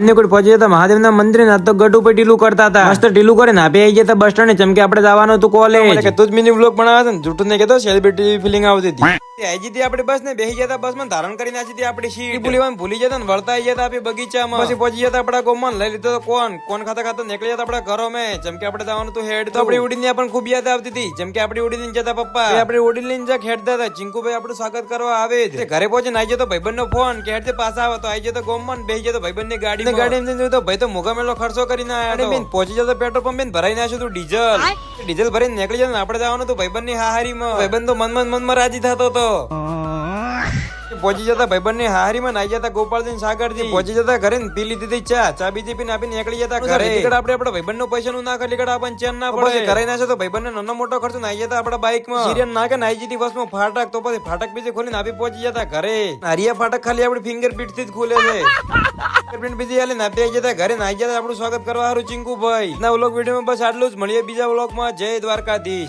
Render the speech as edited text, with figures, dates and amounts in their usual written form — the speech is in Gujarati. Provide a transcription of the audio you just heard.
કોઈ પહોંચી જતા મહાદેવના મંદિર ના તો ગઢ ઉપર ઢીલું કરતા હતા. મસ્ત ઢીલું કરીને આપી આવી જતા બસ સ્ટેન્ડ, જેમ કે આપણે જવાનું હતું કોલેજ. તું જ મિની વ્લોગ બનાવ્યા હતા ને, જૂઠું નહીં કહેતો, સેલિબ્રિટી ફિલિંગ આવતી હતી. આઈજી આપણે બસ ને બેસી જતા, બસ માં ધારણ કરીને નાચી હતી આપણી સીટ. ભૂલી જતા ને વળતા આવી જતા આપી બગીચામાં. પછી પહોંચી જતા આપડા ગોમન લઈ લીધો કોણ ખાતા ખાતા નીકળી જતા આપડા ઘરો મેં, જેમ કે આપણે જવાનું હતું હેડ. તો આપણી ઉડીને પણ ખૂબ યાદ આવતી હતી, જેમ કે આપણે ઉડીને જતા પપ્પા, આપણે ઉડી લઈને જા ખેડતા હતા. ચિંકુભાઈ આપણું સ્વાગત કરવા આવે. ઘરે પહોંચીને આવી જતો ભાઈબંધ નો ફોન કે હેડ પાછા આવે, તો આવી જતો ગોમન બેસી જતો ભાઈબંધ ની ગાડી. ભાઈ તો મોગા મેલો ખર્ચો કરીને આવ્યો. પહોંચી જતો પેટ્રોલ પંપ ભરાઈ નાખ્યું તું ડીઝલ ભરીને નીકળી જતો. આપણે જવાનું હતું ભાઈબંધ ની હાહારીમાં. ભાઈબંધ તો મનમાં રાજી થતો હતો. પહોંચી જતા ભાઈબંધ ની હારીમાં નાઈ જતા ગોપાલજી સાગરજી. પહોંચી જતા ઘરે પી લીધી ચા બીજી પીને આપીને નીકળી જતા ઘરે. આપણે આપડા ભાઈબંધ નો પૈસા નું ના કરી નીકળ, આપણને ચેન ના પડે. ઘરે ના છે તો ભાઈબંધ ને નાનો મોટો ખર્ચો નાઈ જતા આપડા બાઇક માં. સિરિયન નાખે નાઈ જતી બસ માં ફાટક, તો પછી ફાટક બીજી ખોલીને આપી પહોંચી જતા ઘરે. હરિયા ફાટક ખાલી આપડી ફિંગરપ્રિન્ટ થી જ ખુલે છે. ફિંગરપ્રિન્ટ બીજી હાલે નાપી આવી જતા ઘરે. નાઈ જતા આપણું સ્વાગત કરવા સારું ચિંકુભાઈ. ના વ્લોગ વિડીયો માં બસ આટલું જ. મળીએ બીજા વ્લોગ માં. જય દ્વારકાધીશ.